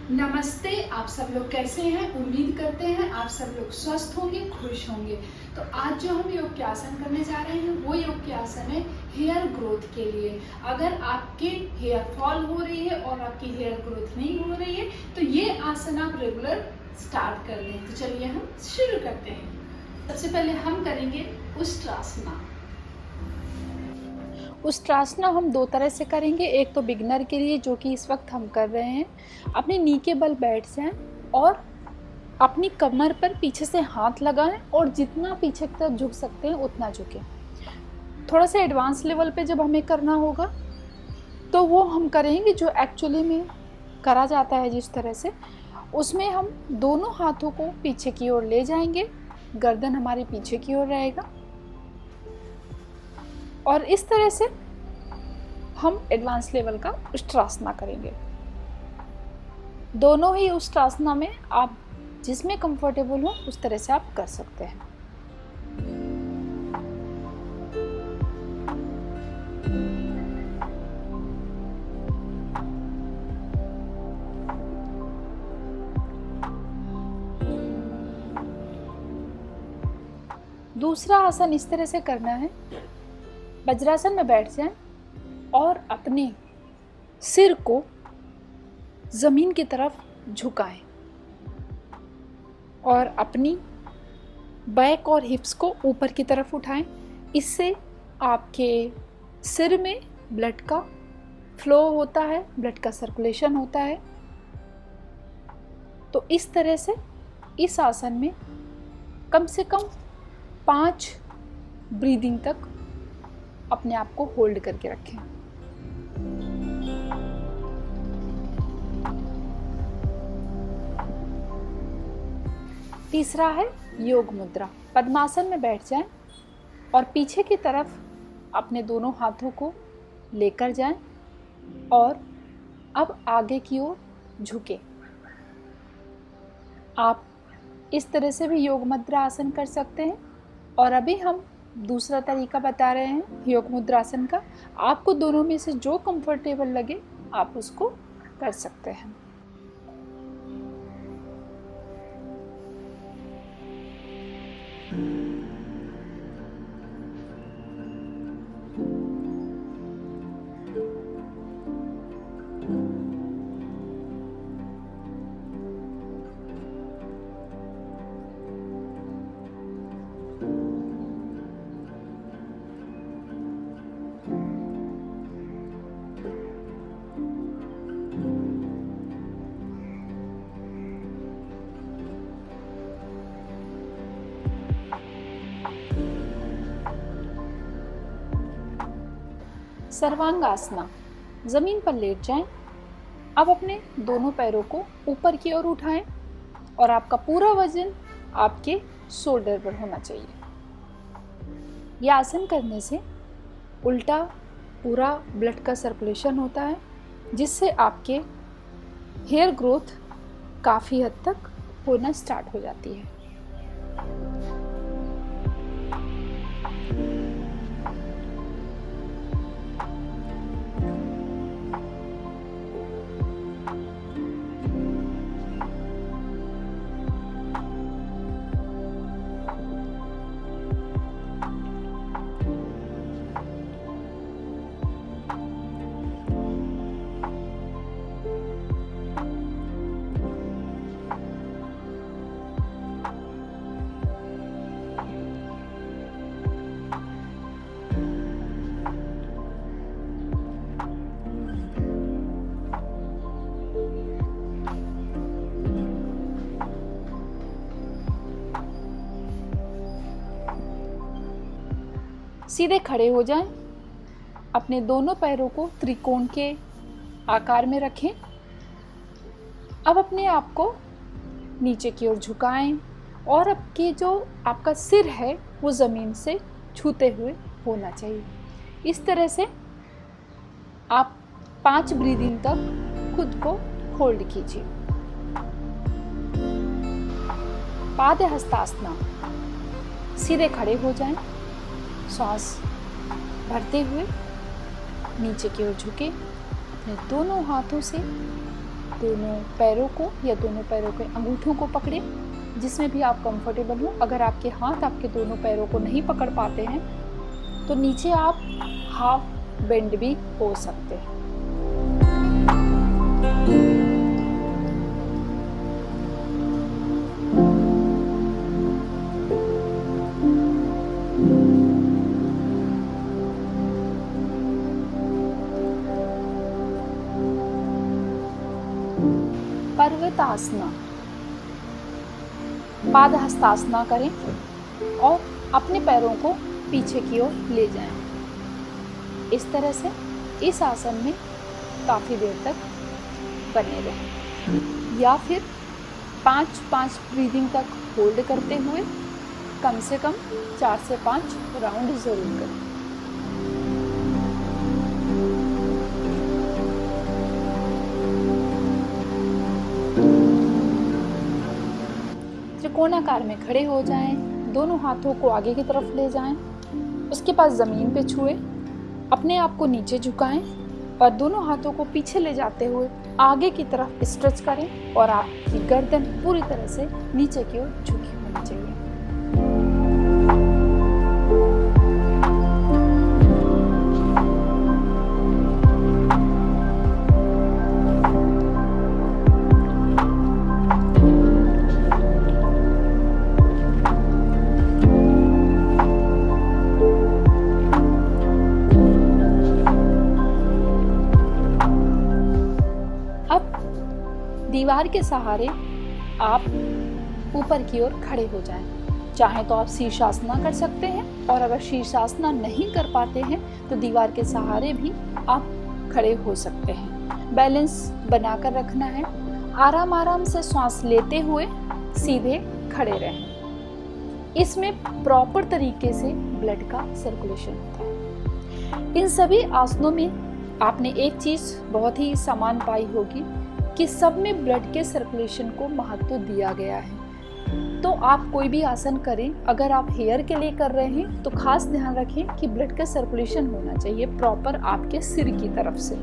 नमस्ते। आप सब लोग कैसे हैं? उम्मीद करते हैं आप सब लोग स्वस्थ होंगे, खुश होंगे। तो आज जो हम योग के आसन करने जा रहे हैं वो योग के आसन है हेयर ग्रोथ के लिए। अगर आपके हेयर फॉल हो रही है और आपकी हेयर ग्रोथ नहीं हो रही है तो ये आसन आप रेगुलर स्टार्ट कर दें। तो चलिए हम शुरू करते हैं। सबसे पहले हम करेंगे उष्ट्रासना। उष्ट्रासना हम दो तरह से करेंगे। एक तो बिगनर के लिए, जो कि इस वक्त हम कर रहे हैं। अपने नी के बल बैठ जाएं और अपनी कमर पर पीछे से हाथ लगाएं और जितना पीछे की तरफ झुक सकते हैं उतना झुकें। थोड़ा सा एडवांस लेवल पे जब हमें करना होगा तो वो हम करेंगे जो एक्चुअली में करा जाता है जिस तरह से, उसमें हम दोनों हाथों को पीछे की ओर ले जाएंगे, गर्दन हमारी पीछे की ओर रहेगा और इस तरह से हम एडवांस लेवल का उष्ट्रासना करेंगे। दोनों ही उष्ट्रासना में आप जिसमें कंफर्टेबल हो उस तरह से आप कर सकते हैं। दूसरा आसन इस तरह से करना है। वज्रासन में बैठ जाएं और अपने सिर को जमीन की तरफ झुकाएं और अपनी बैक और हिप्स को ऊपर की तरफ उठाएं। इससे आपके सिर में ब्लड का फ्लो होता है, ब्लड का सर्कुलेशन होता है। तो इस तरह से इस आसन में कम से कम 5 ब्रीदिंग तक अपने आप को होल्ड करके रखें। तीसरा है योग मुद्रा। पद्मासन में बैठ जाएं और पीछे की तरफ अपने दोनों हाथों को लेकर जाएं और अब आगे की ओर झुकें। आप इस तरह से भी योग मुद्रा आसन कर सकते हैं और अभी हम दूसरा तरीका बता रहे हैं योग मुद्रासन का। आपको दोनों में से जो कंफर्टेबल लगे आप उसको कर सकते हैं। सर्वांगासना। जमीन पर लेट जाएं। अब अपने दोनों पैरों को ऊपर की ओर उठाएं और आपका पूरा वजन आपके शोल्डर पर होना चाहिए। यह आसन करने से उल्टा पूरा ब्लड का सर्कुलेशन होता है, जिससे आपके हेयर ग्रोथ काफ़ी हद तक होना स्टार्ट हो जाती है। सीधे खड़े हो जाएं। अपने दोनों पैरों को त्रिकोण के आकार में रखें। अब अपने आप को नीचे की ओर झुकाएं और आपके जो आपका सिर है वो ज़मीन से छूते हुए होना चाहिए। इस तरह से आप 5 ब्रीदिंग तक खुद को होल्ड कीजिए। पादहस्तासना। सीधे खड़े हो जाएं, सांस भरते हुए नीचे की ओर झुके, अपने दोनों हाथों से दोनों पैरों को या दोनों पैरों के अंगूठों को पकड़े, जिसमें भी आप कंफर्टेबल हो। अगर आपके हाथ आपके दोनों पैरों को नहीं पकड़ पाते हैं तो नीचे आप हाफ बेंड भी हो सकते हैं। पर्वतासना, पाद हस्तासना करें और अपने पैरों को पीछे की ओर ले जाएं। इस तरह से इस आसन में काफ़ी देर तक बने रहें, या फिर 5-5 ब्रीदिंग तक होल्ड करते हुए कम से कम 4 से 5 राउंड ज़रूर करें। त्रिकोणाकार में खड़े हो जाएं, दोनों हाथों को आगे की तरफ ले जाएं, उसके बाद ज़मीन पे छुए, अपने आप को नीचे झुकाएं और दोनों हाथों को पीछे ले जाते हुए आगे की तरफ स्ट्रेच करें और आपकी गर्दन पूरी तरह से नीचे की ओर झुकी होनी चाहिए। दीवार के सहारे आप ऊपर की ओर खड़े हो जाएं। चाहें तो आप शीर्षासना कर सकते हैं, और अगर शीर्षासना नहीं कर पाते हैं तो दीवार के सहारे भी आप खड़े हो सकते हैं। बैलेंस बनाकर रखना है। आराम आराम से सांस लेते हुए सीधे खड़े रहें। इसमें प्रॉपर तरीके से ब्लड का सर्कुलेशन होता है। इन सभी आसनों में आपने एक चीज़ बहुत ही समान पाई होगी कि सब में ब्लड के सर्कुलेशन को महत्व दिया गया है। तो आप कोई भी आसन करें, अगर आप हेयर के लिए कर रहे हैं तो खास ध्यान रखें कि ब्लड का सर्कुलेशन होना चाहिए प्रॉपर आपके सिर की तरफ से।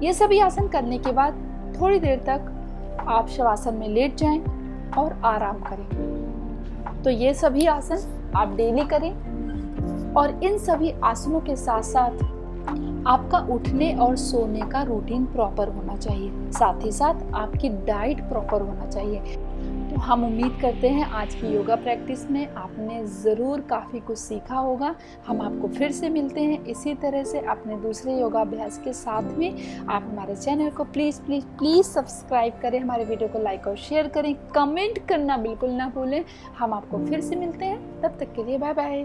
ये सभी आसन करने के बाद थोड़ी देर तक आप शवासन में लेट जाएं और आराम करें। तो ये सभी आसन आप डेली करें, और इन सभी आसनों के साथ साथ आपका उठने और सोने का रूटीन प्रॉपर होना चाहिए, साथ ही साथ आपकी डाइट प्रॉपर होना चाहिए। तो हम उम्मीद करते हैं आज की योगा प्रैक्टिस में आपने ज़रूर काफ़ी कुछ सीखा होगा। हम आपको फिर से मिलते हैं इसी तरह से अपने दूसरे योगा अभ्यास के साथ में। आप हमारे चैनल को प्लीज़ प्लीज़ प्लीज़ सब्सक्राइब करें, हमारे वीडियो को लाइक और शेयर करें, कमेंट करना बिल्कुल ना भूलें। हम आपको फिर से मिलते हैं, तब तक के लिए बाय बाय।